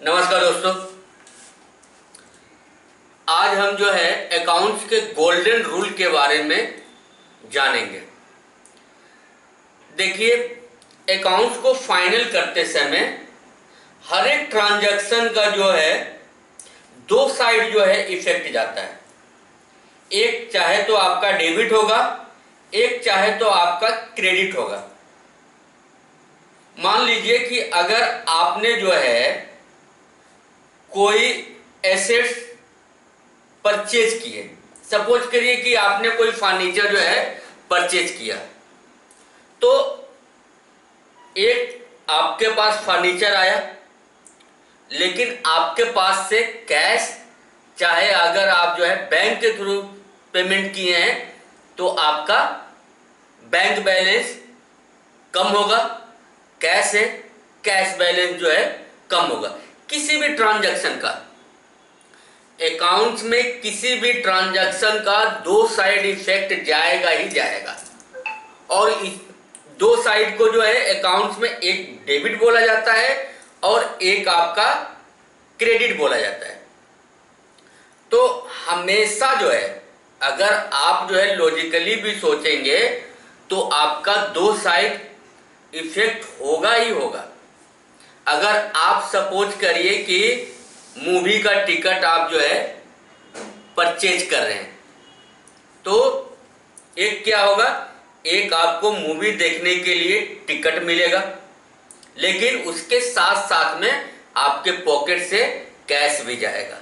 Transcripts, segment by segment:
नमस्कार दोस्तों, आज हम जो है अकाउंट्स के गोल्डन रूल के बारे में जानेंगे। देखिए, अकाउंट्स को फाइनल करते समय हर एक ट्रांजैक्शन का जो है दो साइड जो है इफेक्ट जाता है। एक चाहे तो आपका डेबिट होगा, एक चाहे तो आपका क्रेडिट होगा। मान लीजिए कि अगर आपने जो है कोई एसेट्स परचेज किए, सपोज करिए कि आपने कोई फर्नीचर जो है परचेज किया, तो एक आपके पास फर्नीचर आया, लेकिन आपके पास से कैश, चाहे अगर आप जो है बैंक के थ्रू पेमेंट किए हैं तो आपका बैंक बैलेंस कम होगा, कैश है कैश बैलेंस जो है कम होगा। किसी भी ट्रांजैक्शन का, अकाउंट्स में किसी भी ट्रांजैक्शन का दो साइड इफेक्ट जाएगा ही जाएगा। और इस दो साइड को जो है अकाउंट्स में एक डेबिट बोला जाता है और एक आपका क्रेडिट बोला जाता है। तो हमेशा जो है, अगर आप जो है लॉजिकली भी सोचेंगे तो आपका दो साइड इफेक्ट होगा ही होगा। अगर आप सपोज करिए कि मूवी का टिकट आप जो है परचेज कर रहे हैं, तो एक क्या होगा, एक आपको मूवी देखने के लिए टिकट मिलेगा, लेकिन उसके साथ साथ में आपके पॉकेट से कैश भी जाएगा।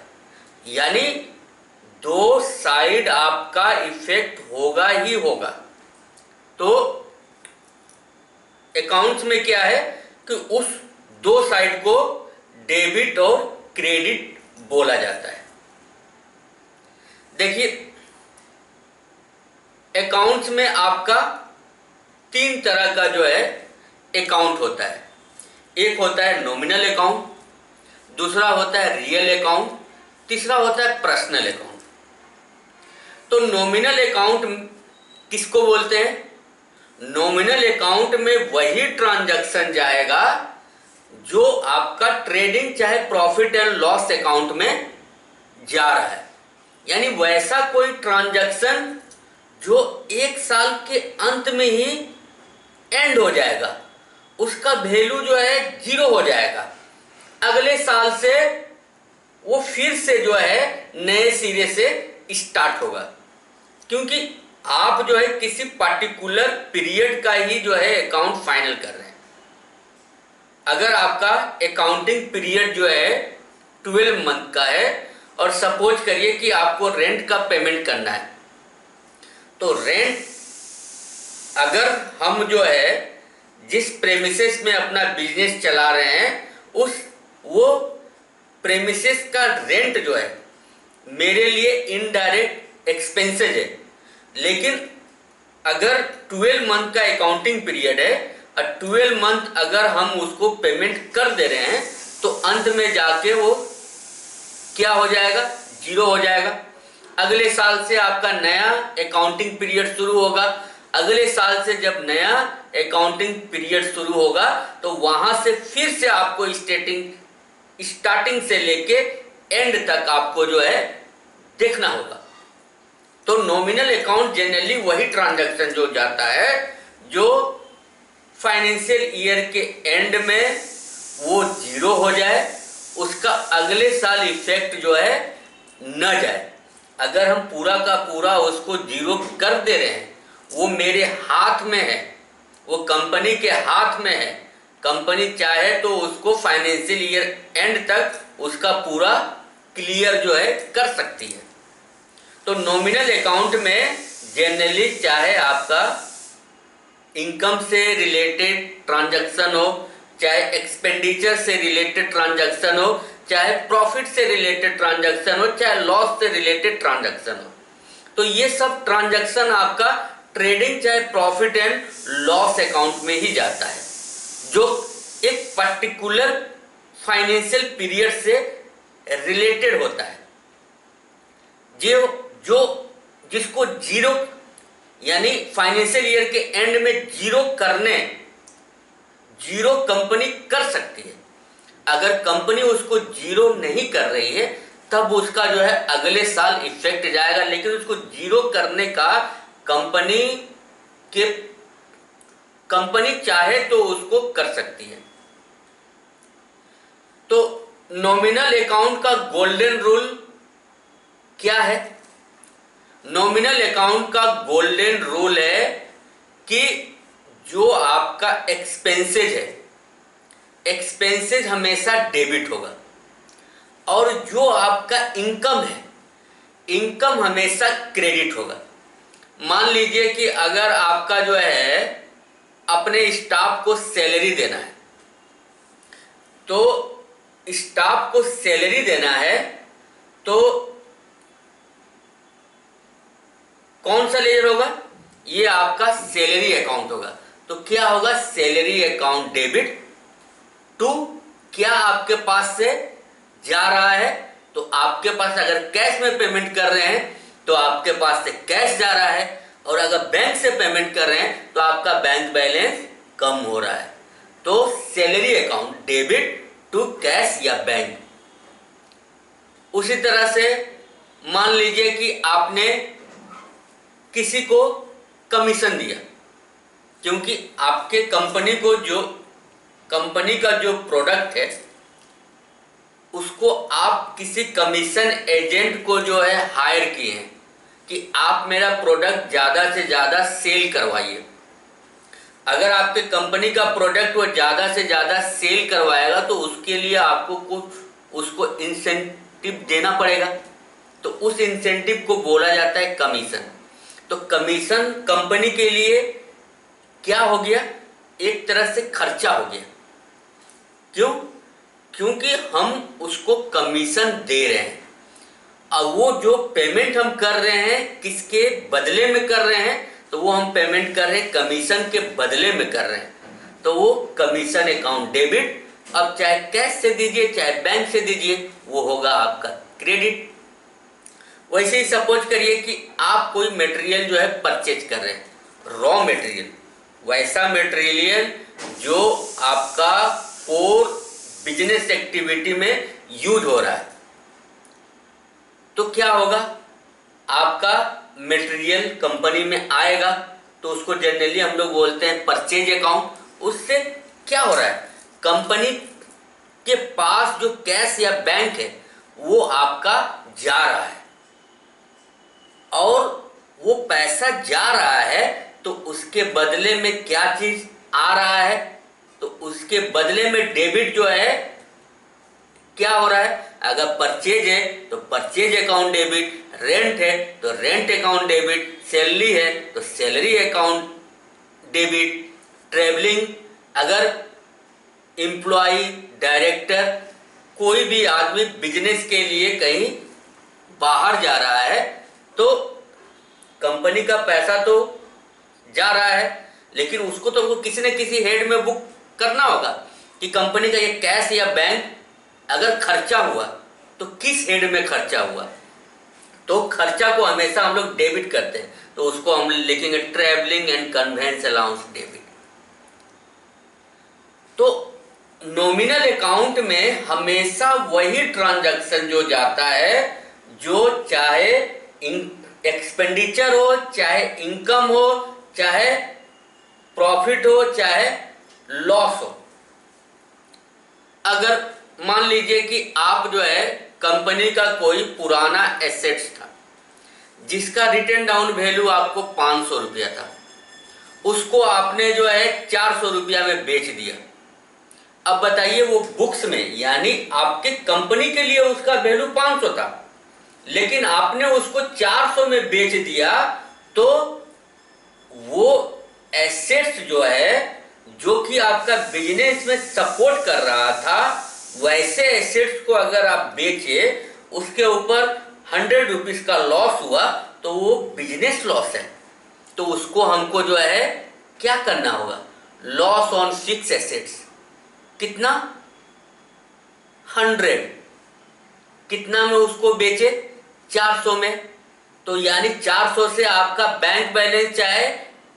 यानी दो साइड आपका इफेक्ट होगा ही होगा। तो अकाउंट्स में क्या है कि उस दो साइड को डेबिट और क्रेडिट बोला जाता है। देखिए, अकाउंट्स में आपका तीन तरह का जो है अकाउंट होता है। एक होता है नॉमिनल अकाउंट, दूसरा होता है रियल अकाउंट, तीसरा होता है पर्सनल अकाउंट। तो नॉमिनल अकाउंट किसको बोलते हैं? नॉमिनल अकाउंट में वही ट्रांजैक्शन जाएगा जो आपका ट्रेडिंग चाहे प्रॉफिट एंड लॉस अकाउंट में जा रहा है। यानी वैसा कोई ट्रांजैक्शन जो एक साल के अंत में ही एंड हो जाएगा, उसका वैल्यू जो है जीरो हो जाएगा। अगले साल से वो फिर से जो है नए सिरे से स्टार्ट होगा, क्योंकि आप जो है किसी पर्टिकुलर पीरियड का ही जो है अकाउंट फाइनल कर रहे हैं। अगर आपका अकाउंटिंग पीरियड जो है 12 मंथ का है और सपोज करिए कि आपको रेंट का पेमेंट करना है, तो रेंट अगर हम जो है जिस प्रेमिसेस में अपना बिजनेस चला रहे हैं वो प्रेमिसेस का रेंट जो है मेरे लिए इनडायरेक्ट एक्सपेंसेज है। लेकिन अगर 12 मंथ का अकाउंटिंग पीरियड है और 12 मंथ अगर हम उसको पेमेंट कर दे रहे हैं, तो अंत में जाके वो क्या हो जाएगा, जीरो हो जाएगा। अगले साल से आपका नया अकाउंटिंग पीरियड शुरू होगा। अगले साल से जब नया अकाउंटिंग पीरियड शुरू होगा तो वहां से फिर से आपको स्टार्टिंग से लेके एंड तक आपको जो है देखना होगा। तो नॉमिनल अकाउंट जनरली वही ट्रांजैक्शन जो जाता है जो फाइनेंशियल ईयर के एंड में वो जीरो हो जाए, उसका अगले साल इफेक्ट जो है न जाए। अगर हम पूरा का पूरा उसको जीरो कर दे रहे हैं, वो मेरे हाथ में है, वो कंपनी के हाथ में है। कंपनी चाहे तो उसको फाइनेंशियल ईयर एंड तक उसका पूरा क्लियर जो है कर सकती है। तो नॉमिनल अकाउंट में जनरली चाहे आपका इनकम से रिलेटेड ट्रांजैक्शन हो, चाहे एक्सपेंडिचर से रिलेटेड ट्रांजैक्शन हो, चाहे प्रॉफिट से रिलेटेड ट्रांजैक्शन हो, चाहे लॉस से रिलेटेड ट्रांजैक्शन हो, तो ये सब ट्रांजैक्शन आपका ट्रेडिंग चाहे प्रॉफिट एंड लॉस अकाउंट में ही जाता है, जो एक पर्टिकुलर फाइनेंशियल पीरियड से रिलेटेड होता है। जो जिसको जीरो यानी फाइनेंशियल ईयर के एंड में जीरो कंपनी कर सकती है। अगर कंपनी उसको जीरो नहीं कर रही है तब उसका जो है अगले साल इफेक्ट जाएगा, लेकिन उसको जीरो करने का कंपनी चाहे तो उसको कर सकती है। तो नॉमिनल अकाउंट का गोल्डन रूल क्या है? नॉमिनल अकाउंट का गोल्डन रूल है कि जो आपका एक्सपेंसेज है, एक्सपेंसेज हमेशा डेबिट होगा, और जो आपका इनकम है, इनकम हमेशा क्रेडिट होगा। मान लीजिए कि अगर आपका जो है अपने स्टाफ को सैलरी देना है, तो स्टाफ को सैलरी देना है तो कौन सा लेजर होगा? ये आपका सैलरी अकाउंट होगा। तो क्या होगा? सैलरी अकाउंट डेबिट टू क्या आपके पास से जा रहा है, तो आपके पास अगर कैश में पेमेंट कर रहे हैं तो आपके पास से कैश जा रहा है, और अगर बैंक से पेमेंट कर रहे हैं तो आपका बैंक बैलेंस कम हो रहा है। तो salary account debit to cash या बैंक। उसी तरह से मान लीजिए कि आपने किसी को कमीशन दिया, क्योंकि आपके कंपनी का जो प्रोडक्ट है उसको आप किसी कमीशन एजेंट को जो है हायर किए हैं कि आप मेरा प्रोडक्ट ज़्यादा से ज़्यादा सेल करवाइए। अगर आपके कंपनी का प्रोडक्ट वो ज़्यादा से ज़्यादा सेल करवाएगा तो उसके लिए आपको कुछ उसको इंसेंटिव देना पड़ेगा, तो उस इंसेंटिव को बोला जाता है कमीशन। तो कमीशन कंपनी के लिए क्या हो गया? एक तरह से खर्चा हो गया। क्यों? क्योंकि हम उसको कमीशन दे रहे हैं। अब वो जो पेमेंट हम कर रहे हैं किसके बदले में कर रहे हैं? तो वो हम पेमेंट कर रहे हैं कमीशन के बदले में कर रहे हैं, तो वो कमीशन अकाउंट डेबिट। अब चाहे कैश से दीजिए चाहे बैंक से दीजिए, वो होगा आपका क्रेडिट। वैसे ही सपोज करिए कि आप कोई मटेरियल जो है परचेज कर रहे हैं, रॉ मटेरियल, वैसा मटेरियल जो आपका कोर बिजनेस एक्टिविटी में यूज हो रहा है, तो क्या होगा? आपका मटेरियल कंपनी में आएगा तो उसको जनरली हम लोग बोलते हैं परचेज अकाउंट। उससे क्या हो रहा है? कंपनी के पास जो कैश या बैंक है वो आपका जा रहा है, और वो पैसा जा रहा है तो उसके बदले में क्या चीज आ रहा है? तो उसके बदले में डेबिट जो है क्या हो रहा है? अगर परचेज है तो परचेज अकाउंट डेबिट, रेंट है तो रेंट अकाउंट डेबिट, सैलरी है तो सैलरी अकाउंट डेबिट, ट्रेवलिंग, अगर एम्प्लॉय, डायरेक्टर, कोई भी आदमी बिजनेस के लिए कहीं बाहर जा रहा है तो कंपनी का पैसा तो जा रहा है, लेकिन उसको तो किसी न किसी हेड में बुक करना होगा कि कंपनी का ये कैश या बैंक अगर खर्चा हुआ तो किस हेड में खर्चा हुआ। तो खर्चा को हमेशा हम लोग डेबिट करते हैं, तो उसको हम लिखेंगे travelling and convince allowance debit. तो नॉमिनल अकाउंट में हमेशा वही ट्रांजैक्शन जो जाता है जो चाहे एक्सपेंडिचर हो, चाहे इनकम हो, चाहे प्रॉफिट हो, चाहे लॉस हो। अगर मान लीजिए कि आप जो है कंपनी का कोई पुराना एसेट्स था जिसका रिटर्न डाउन वैल्यू आपको 500 रुपया था, उसको आपने जो है 400 रुपया में बेच दिया। अब बताइए वो बुक्स में, यानी आपके कंपनी के लिए उसका वैल्यू 500 था, लेकिन आपने उसको 400 में बेच दिया, तो वो एसेट्स जो है जो कि आपका बिजनेस में सपोर्ट कर रहा था, वैसे एसेट्स को अगर आप बेचे, उसके ऊपर 100 रुपीज का लॉस हुआ तो वो बिजनेस लॉस है। तो उसको हमको जो है क्या करना होगा? Loss on fix assets. कितना? 100। कितना में उसको बेचे? 400 में। तो यानी 400 से आपका बैंक बैलेंस चाहे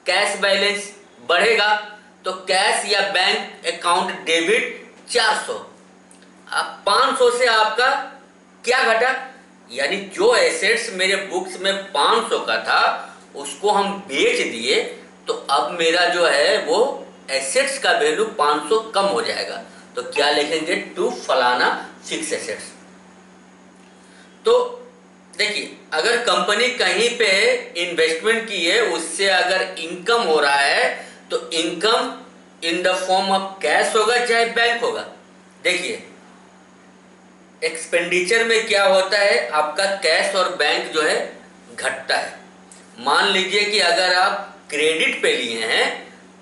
कैश बैलेंस बढ़ेगा, तो कैश या बैंक अकाउंट डेबिट 400। 500 से आपका क्या घटा, यानी जो एसेट्स मेरे बुक्स में 500 का था उसको हम बेच दिए, तो अब मेरा जो है वो एसेट्स का वैल्यू 500 कम हो जाएगा। तो क्या लिखेंगे, टू फलाना फिक्स एसेट्स। तो देखिए, अगर कंपनी कहीं पे इन्वेस्टमेंट की है, उससे अगर इनकम हो रहा है तो income in the form of cash होगा चाहे बैंक होगा। देखिए, एक्सपेंडिचर में क्या होता है, आपका कैश और बैंक जो है घटता है। मान लीजिए कि अगर आप क्रेडिट पे लिए हैं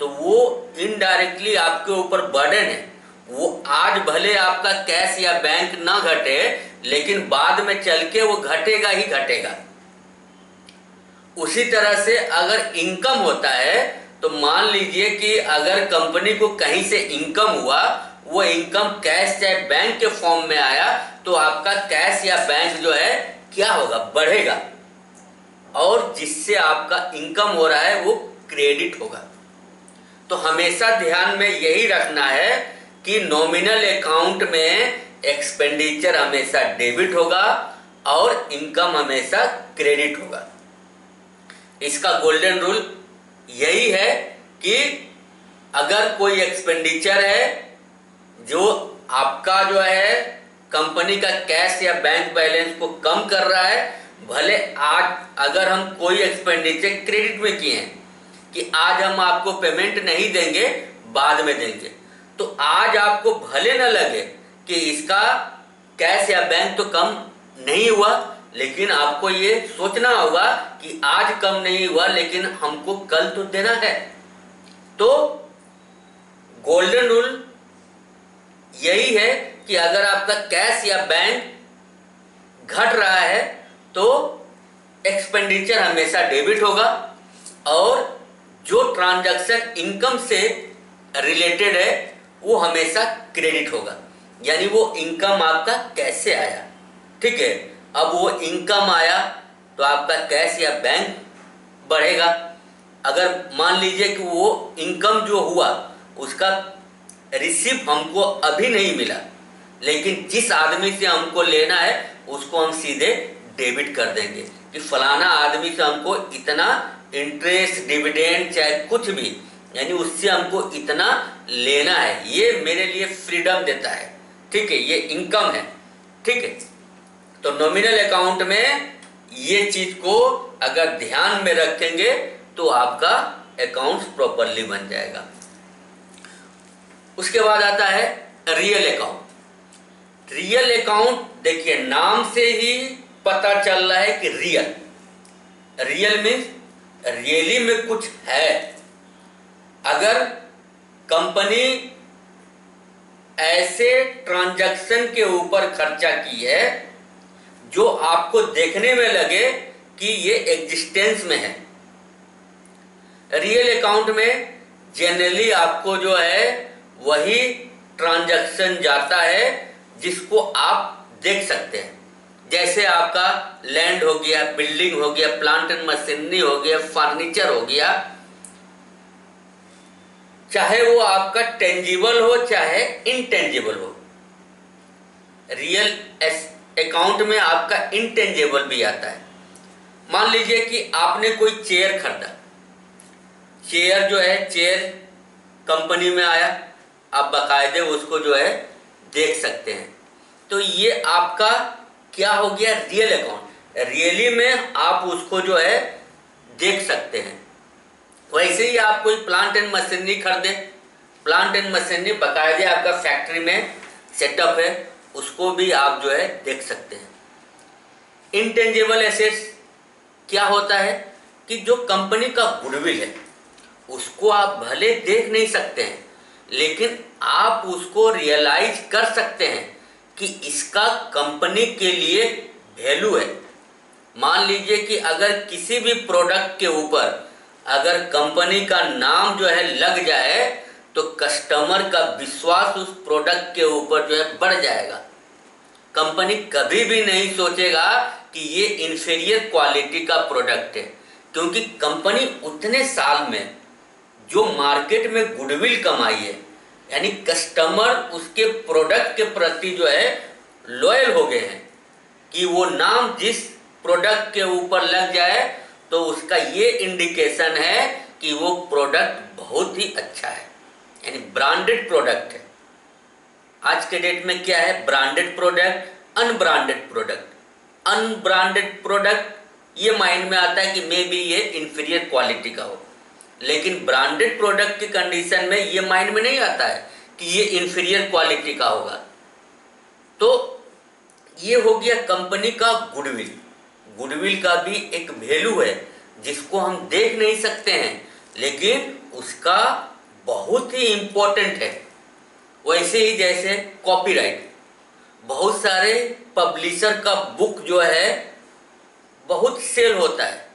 तो वो इनडायरेक्टली आपके ऊपर बर्डन है। वो आज भले आपका कैश या बैंक ना घटे, लेकिन बाद में चल के वो घटेगा ही घटेगा। उसी तरह से अगर इनकम होता है तो मान लीजिए कि अगर कंपनी को कहीं से इनकम हुआ, वो इनकम कैश चाहे बैंक के फॉर्म में आया, तो आपका कैश या बैंक जो है क्या होगा, बढ़ेगा, और जिससे आपका इनकम हो रहा है वो क्रेडिट होगा। तो हमेशा ध्यान में यही रखना है कि नॉमिनल अकाउंट में एक्सपेंडिचर हमेशा डेबिट होगा और इनकम हमेशा क्रेडिट होगा। इसका गोल्डन रूल यही है कि अगर कोई एक्सपेंडिचर है जो आपका जो है कंपनी का कैश या बैंक बैलेंस को कम कर रहा है, भले आज अगर हम कोई एक्सपेंडिचर क्रेडिट में किए हैं कि आज हम आपको पेमेंट नहीं देंगे, बाद में देंगे, तो आज आपको भले न लगे कि इसका कैश या बैंक तो कम नहीं हुआ, लेकिन आपको ये सोचना होगा कि आज कम नहीं हुआ लेकिन हमको कल तो देना है। तो गोल्डन रूल यही है कि अगर आपका कैश या बैंक घट रहा है तो एक्सपेंडिचर हमेशा डेबिट होगा, और जो ट्रांजैक्शन इनकम से रिलेटेड है वो हमेशा क्रेडिट होगा। यानी वो इनकम आपका कैसे आया, ठीक है, अब वो इनकम आया तो आपका कैश या बैंक बढ़ेगा। अगर मान लीजिए कि वो इनकम जो हुआ उसका रिसीव हमको अभी नहीं मिला, लेकिन जिस आदमी से हमको लेना है उसको हम सीधे डेबिट कर देंगे कि फलाना आदमी से हमको इतना इंटरेस्ट, डिविडेंड चाहे कुछ भी, यानी उससे हमको इतना लेना है, ये मेरे लिए फ्रीडम देता है, ठीक है, ये इनकम है, ठीक है। तो नॉमिनल अकाउंट में ये चीज को अगर ध्यान में रखेंगे तो आपका अकाउंट प्रॉपरली बन जाएगा। उसके बाद आता है रियल अकाउंट। रियल अकाउंट, देखिए नाम से ही पता चल रहा है कि रियल मीन्स रियली में कुछ है। अगर कंपनी ऐसे ट्रांजैक्शन के ऊपर खर्चा की है जो आपको देखने में लगे कि ये एग्जिस्टेंस में है। रियल अकाउंट में जनरली आपको जो है वही ट्रांजैक्शन जाता है जिसको आप देख सकते हैं, जैसे आपका लैंड हो गया, बिल्डिंग हो गया, प्लांट एंड मशीनरी हो गया, फर्नीचर हो गया, चाहे वो आपका टेंजिबल हो चाहे इनटेंजिबल हो। रियल अकाउंट में आपका इनटेंजिबल भी आता है। मान लीजिए कि आपने कोई चेयर खरीदा, चेयर जो है, चेयर कंपनी में आया, आप बाकायदे उसको जो है देख सकते हैं, तो ये आपका क्या हो गया, रियल अकाउंट। रियली में आप उसको जो है देख सकते हैं। वैसे ही आप कोई प्लांट एंड मशीनरी खरीदे, प्लांट एंड मशीनरी बाकायदे आपका फैक्ट्री में सेटअप है, उसको भी आप जो है देख सकते हैं। इंटेंजिबल एसेट्स क्या होता है कि जो कंपनी का गुडविल है उसको आप भले देख नहीं सकते हैं, लेकिन आप उसको रियलाइज कर सकते हैं कि इसका कंपनी के लिए वैल्यू है। मान लीजिए कि अगर किसी भी प्रोडक्ट के ऊपर अगर कंपनी का नाम जो है लग जाए तो कस्टमर का विश्वास उस प्रोडक्ट के ऊपर जो है बढ़ जाएगा। कंपनी कभी भी नहीं सोचेगा कि ये इंफीरियर क्वालिटी का प्रोडक्ट है, क्योंकि कंपनी उतने साल में जो मार्केट में गुडविल कमाई है, यानी कस्टमर उसके प्रोडक्ट के प्रति जो है लॉयल हो गए हैं कि वो नाम जिस प्रोडक्ट के ऊपर लग जाए तो उसका ये इंडिकेशन है कि वो प्रोडक्ट बहुत ही अच्छा है, यानी ब्रांडेड प्रोडक्ट है। आज के डेट में क्या है, branded product, unbranded product. Unbranded product ये माइंड में आता है कि मे बी ये इंफीरियर क्वालिटी का हो, लेकिन ब्रांडेड प्रोडक्ट की कंडीशन में ये माइंड में नहीं आता है कि ये इंफीरियर क्वालिटी का होगा। तो ये हो गया कंपनी का गुडविल। गुडविल का भी एक वैल्यू है जिसको हम देख नहीं सकते हैं, लेकिन उसका बहुत ही इंपॉर्टेंट है। वैसे ही जैसे कॉपीराइट, बहुत सारे पब्लिशर का बुक जो है बहुत सेल होता है,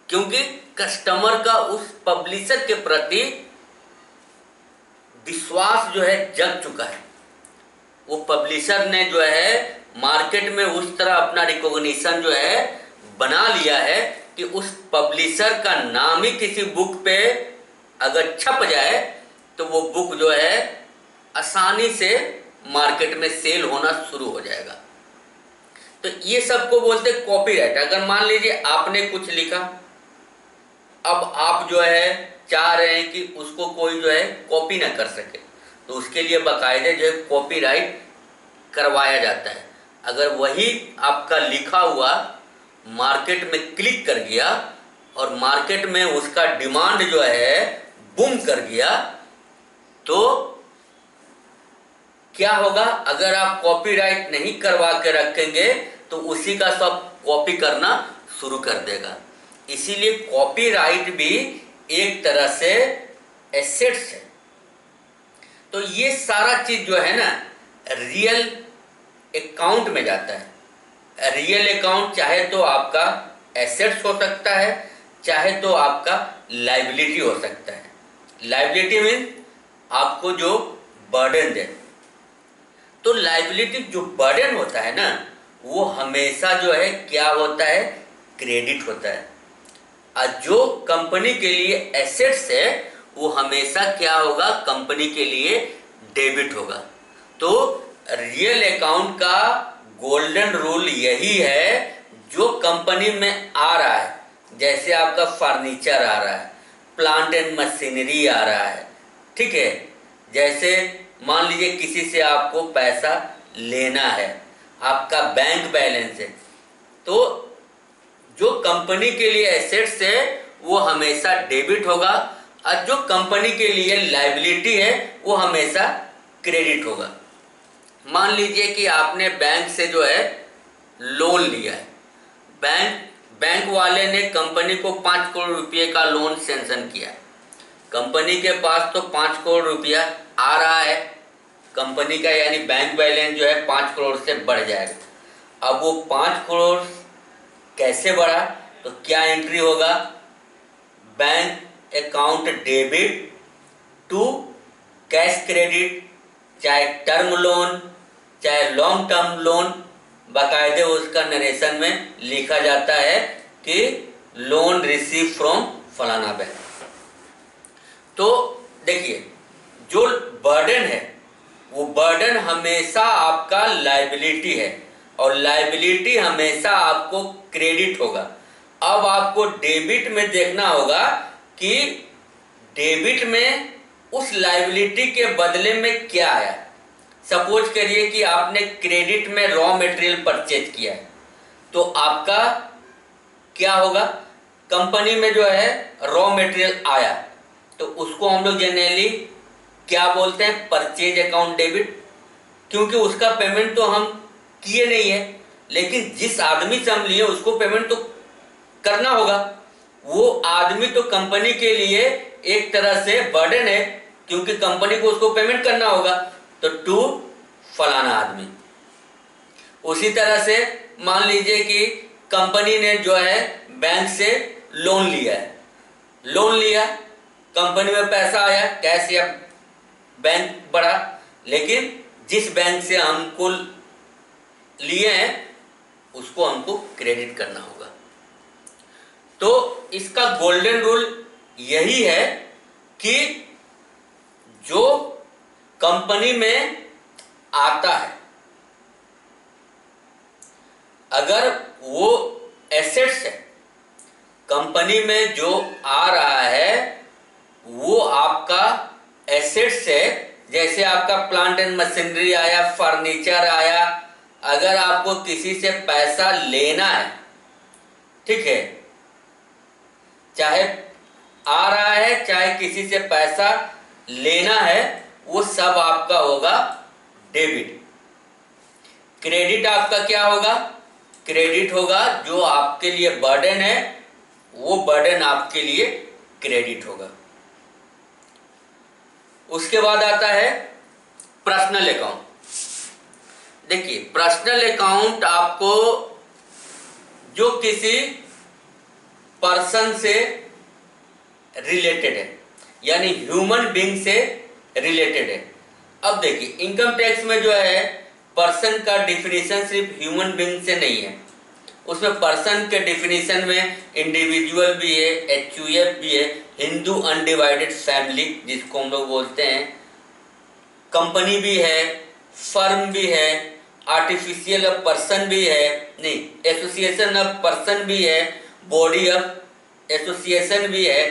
क्योंकि कस्टमर का उस पब्लिशर के प्रति विश्वास जो है जग चुका है। वो पब्लिशर ने जो है मार्केट में उस तरह अपना रिकॉग्निशन जो है बना लिया है कि उस पब्लिशर का नाम ही किसी बुक पे अगर छप जाए तो वो बुक जो है आसानी से मार्केट में सेल होना शुरू हो जाएगा। तो ये सबको बोलते कॉपीराइट। अगर मान लीजिए आपने कुछ लिखा, अब आप जो है चाह रहे हैं कि उसको कोई जो है कॉपी ना कर सके, तो उसके लिए बाकायदे जो है कॉपीराइट करवाया जाता है। अगर वही आपका लिखा हुआ मार्केट में क्लिक कर गया और मार्केट में उसका डिमांड जो है बूम कर गया, तो क्या होगा, अगर आप कॉपीराइट नहीं करवा के रखेंगे तो उसी का सब कॉपी करना शुरू कर देगा। इसीलिए कॉपीराइट भी एक तरह से एसेट्स है। तो ये सारा चीज जो है ना रियल अकाउंट में जाता है। रियल अकाउंट चाहे तो आपका एसेट्स हो सकता है, चाहे तो आपका लायबिलिटी हो सकता है। लायबिलिटी मीन आपको जो बर्डन दे। तो लायबिलिटी जो बर्डन होता है ना, वो हमेशा जो है क्या होता है, क्रेडिट होता है। और जो कंपनी के लिए एसेट्स है वो हमेशा क्या होगा, कंपनी के लिए डेबिट होगा। तो रियल अकाउंट का गोल्डन रूल यही है, जो कंपनी में आ रहा है, जैसे आपका फर्नीचर आ रहा है, प्लांट एंड मशीनरी आ रहा है, ठीक है, जैसे मान लीजिए किसी से आपको पैसा लेना है, आपका बैंक बैलेंस है, तो जो कंपनी के लिए एसेट्स है वो हमेशा डेबिट होगा, और जो कंपनी के लिए लायबिलिटी है वो हमेशा क्रेडिट होगा। मान लीजिए कि आपने बैंक से जो है लोन लिया है, बैंक वाले ने कंपनी को 5 करोड़ रुपए का लोन सैंक्शन किया है। कंपनी के पास तो 5 करोड़ रुपया आ रहा है, कंपनी का यानी बैंक बैलेंस जो है 5 करोड़ से बढ़ जाएगा। अब वो 5 करोड़ कैसे बढ़ा, तो क्या एंट्री होगा, bank account debit to cash credit, चाहे टर्म लोन चाहे लॉन्ग टर्म लोन, बाकायदे उसका नरेशन में लिखा जाता है कि लोन रिसीव फ्रॉम फलाना बैंक। तो देखिए जो बर्डन है वो बर्डन हमेशा आपका लायबिलिटी है, और लायबिलिटी हमेशा आपको क्रेडिट होगा। अब आपको डेबिट में देखना होगा कि डेबिट में उस लायबिलिटी के बदले में क्या आया। सपोज करिए कि आपने क्रेडिट में रॉ मटेरियल परचेज किया है, तो आपका क्या होगा, कंपनी में जो है रॉ मटेरियल आया, तो उसको हम लोग जनरली क्या बोलते हैं, परचेज अकाउंट डेबिट, क्योंकि उसका पेमेंट तो हम किए नहीं है, लेकिन जिस आदमी से हम लिए उसको पेमेंट तो करना होगा। वो आदमी तो कंपनी के लिए एक तरह से बर्डन है, क्योंकि कंपनी को उसको पेमेंट करना होगा, तो टू फलाना आदमी। उसी तरह से मान लीजिए कि कंपनी ने जो है बैंक से लोन लिया है, लोन लिया, कंपनी में पैसा आया कैश या बैंक बढ़ा, लेकिन जिस बैंक से हमको लिए हैं उसको हमको क्रेडिट करना होगा। तो इसका गोल्डन रूल यही है कि जो कंपनी में आता है, अगर वो एसेट्स है, कंपनी में जो आ रहा है वो आपका एसेट्स है, जैसे आपका प्लांट एंड मशीनरी आया, फर्नीचर आया, अगर आपको किसी से पैसा लेना है, ठीक है, चाहे आ रहा है चाहे किसी से पैसा लेना है, वो सब आपका होगा डेबिट। क्रेडिट आपका क्या होगा? क्रेडिट होगा जो आपके लिए बर्डन है, वो बर्डन आपके लिए क्रेडिट होगा। उसके बाद आता है पर्सनल अकाउंट। देखिए, पर्सनल अकाउंट आपको जो किसी पर्सन से रिलेटेड है, यानी ह्यूमन बीइंग से रिलेटेड है। अब देखिए, इनकम टैक्स में जो है पर्सन का डिफिनीशन सिर्फ ह्यूमन बीइंग से नहीं है, उसमें पर्सन के डिफिनीशन में इंडिविजुअल भी है, एचयूएफ भी है, हिंदू अनडिवाइडेड फैमिली जिसको हम लोग बोलते हैं, कंपनी भी है, फर्म भी है, आर्टिफिशियल ऑफ पर्सन भी है, नहीं एसोसिएशन ऑफ पर्सन भी है, बॉडी ऑफ एसोसिएशन भी है,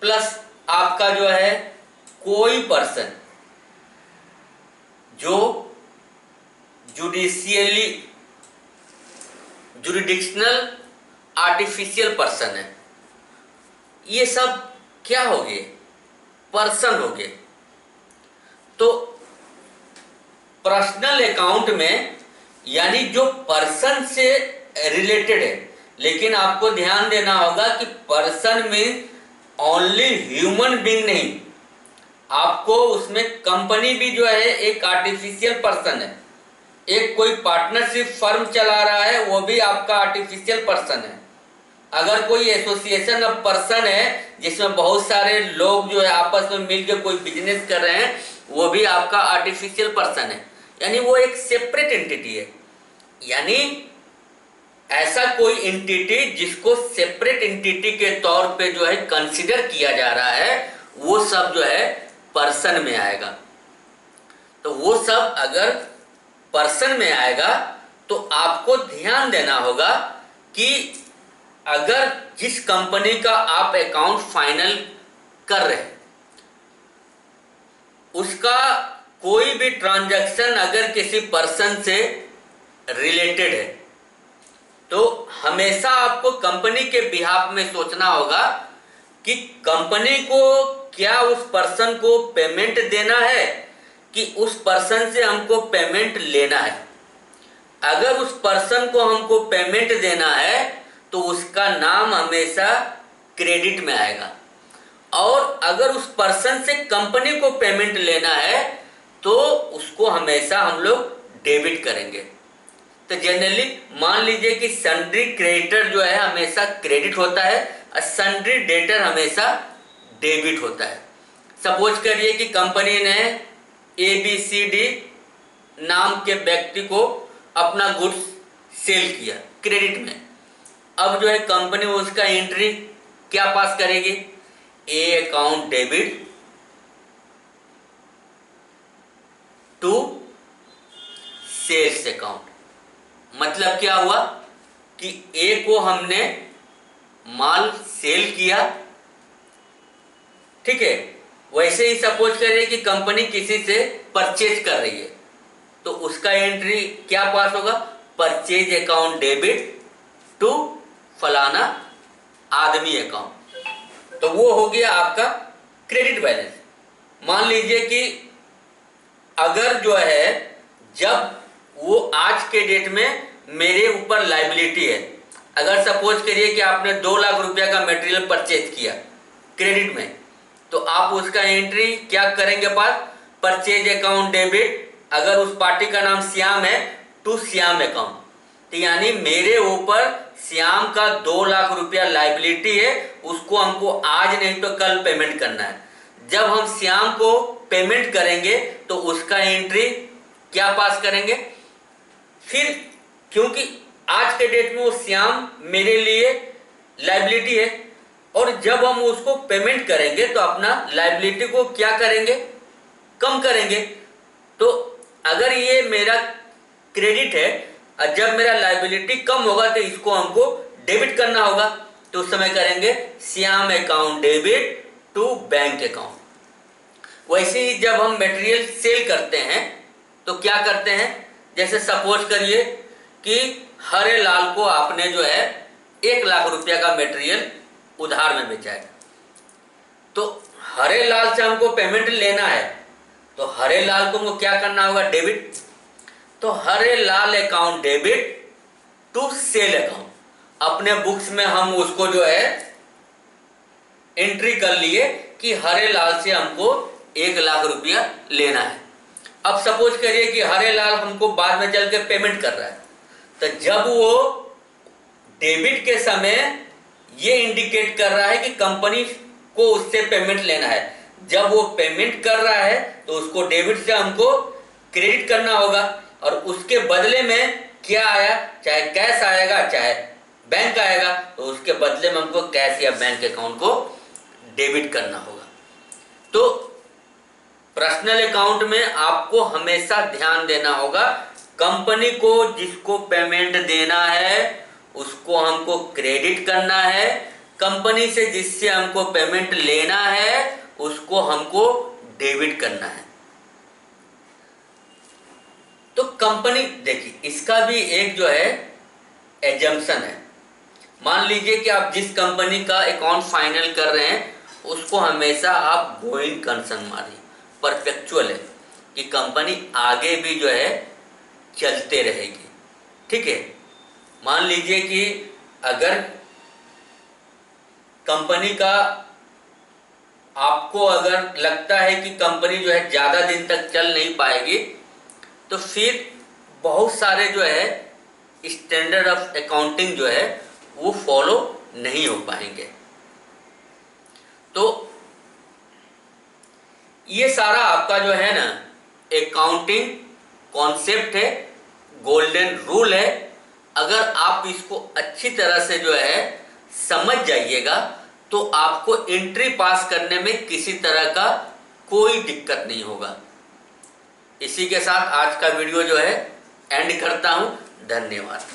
प्लस आपका जो है कोई पर्सन जो जुडिक्शनल आर्टिफिशियल पर्सन है, ये सब क्या हो गए? पर्सन हो गए। तो पर्सनल अकाउंट में यानी जो पर्सन से रिलेटेड है, लेकिन आपको ध्यान देना होगा कि person mean only human being नहीं, आपको उसमें कंपनी भी जो है एक आर्टिफिशियल पर्सन है, एक कोई पार्टनरशिप फर्म चला रहा है वो भी आपका आर्टिफिशियल पर्सन है, अगर कोई एसोसिएशन ऑफ पर्सन है जिसमें बहुत सारे लोग जो है आपस में मिलकर कोई बिजनेस कर रहे हैं, वो भी आपका आर्टिफिशियल पर्सन है, यानी वो एक सेपरेट एंटिटी है। यानी ऐसा कोई एंटिटी जिसको सेपरेट एंटिटी के तौर पे जो है कंसीडर किया जा रहा है, वो सब जो है पर्सन में आएगा। तो वो सब अगर पर्सन में आएगा तो आपको ध्यान देना होगा कि अगर जिस कंपनी का आप अकाउंट फाइनल कर रहे हैं उसका कोई भी ट्रांजैक्शन अगर किसी पर्सन से रिलेटेड है तो हमेशा आपको कंपनी के बिहाफ में सोचना होगा कि कंपनी को क्या उस पर्सन को पेमेंट देना है कि उस पर्सन से हमको पेमेंट लेना है। अगर उस पर्सन को हमको पेमेंट देना है तो उसका नाम हमेशा क्रेडिट में आएगा, और अगर उस पर्सन से कंपनी को पेमेंट लेना है तो उसको हमेशा हम लोग डेबिट करेंगे। तो जनरली मान लीजिए कि सन्ड्री क्रेडिटर जो है हमेशा क्रेडिट होता है और सन्ड्री डेटर हमेशा डेबिट होता है। सपोज करिए कि कंपनी ने ABCD नाम के व्यक्ति को अपना गुड्स सेल किया क्रेडिट में, अब जो है कंपनी उसका एंट्री क्या पास करेगी? A account debit to sales account. मतलब क्या हुआ कि ए को हमने माल सेल किया, ठीक है, वैसे ही सपोज करिए कि कंपनी किसी से परचेज कर रही है तो उसका एंट्री क्या पास होगा? परचेज अकाउंट डेबिट टू फलाना आदमी अकाउंट। तो वो हो गया आपका क्रेडिट बैलेंस। मान लीजिए कि अगर जो है जब वो आज के डेट में मेरे ऊपर लाइबिलिटी है, अगर सपोज करिए कि आपने 2 लाख रुपया का मटेरियल परचेज किया क्रेडिट में, तो आप उसका एंट्री क्या करेंगे पास? परचेज अकाउंट डेबिट, अगर उस पार्टी का नाम श्याम है, टू श्याम अकाउंट। तो यानी मेरे ऊपर श्याम का 2 लाख रुपया लाइबिलिटी है, उसको हमको आज नहीं तो कल पेमेंट करना है। जब हम श्याम को पेमेंट करेंगे तो उसका एंट्री क्या पास करेंगे? फिर क्योंकि आज के डेट में वो श्याम मेरे लिए लाइबिलिटी है, और जब हम उसको पेमेंट करेंगे तो अपना लाइबिलिटी को क्या करेंगे? कम करेंगे। तो अगर ये मेरा क्रेडिट है और जब मेरा लायबिलिटी कम होगा तो इसको हमको डेबिट करना होगा। तो उस समय करेंगे Shyam account debit to bank account. वैसे ही जब हम मटेरियल सेल करते हैं तो क्या करते हैं, जैसे सपोज करिए कि हरे लाल को आपने जो है 1 लाख रुपया का मटेरियल उधार में बेचा है। तो हरे लाल से हमको पेमेंट लेना है, तो हरे लाल को हमको क्या करना होगा, डेबिट। तो Hare Lal account debit to sale account, अपने बुक्स में हम उसको जो है एंट्री कर लिए कि हरे लाल से हमको 1 लाख रुपया लेना है। अब सपोज करिए कि हरे लाल हमको बाद में चल के पेमेंट कर रहा है, तो जब वो डेबिट के समय ये इंडिकेट कर रहा है कि कंपनी को उससे पेमेंट लेना है, जब वो पेमेंट कर रहा है तो उसको डेबिट से हमको क्रेडिट करना होगा, और उसके बदले में क्या आया, चाहे कैश आएगा चाहे बैंक आएगा, तो उसके बदले में हमको कैश या बैंक अकाउंट को डेबिट करना होगा। तो पर्सनल अकाउंट में आपको हमेशा ध्यान देना होगा, कंपनी को जिसको पेमेंट देना है उसको हमको क्रेडिट करना है, कंपनी से जिससे हमको पेमेंट लेना है उसको हमको डेबिट करना है। तो कंपनी देखिए, इसका भी एक जो है एजम्पशन है। मान लीजिए कि आप जिस कंपनी का अकाउंट फाइनल कर रहे हैं उसको हमेशा आप गोइंग कंसर्न मारिए, परफेक्चुअल है कि कंपनी आगे भी जो है चलते रहेगी। ठीक है, मान लीजिए कि अगर कंपनी का आपको अगर लगता है कि कंपनी जो है ज़्यादा दिन तक चल नहीं पाएगी, तो फिर बहुत सारे जो है स्टैंडर्ड ऑफ अकाउंटिंग जो है वो फॉलो नहीं हो पाएंगे। तो ये सारा आपका जो है ना अकाउंटिंग कॉन्सेप्ट है, गोल्डन रूल है। अगर आप इसको अच्छी तरह से जो है समझ जाइएगा तो आपको एंट्री पास करने में किसी तरह का कोई दिक्कत नहीं होगा। इसी के साथ आज का वीडियो जो है एंड करता हूं। धन्यवाद।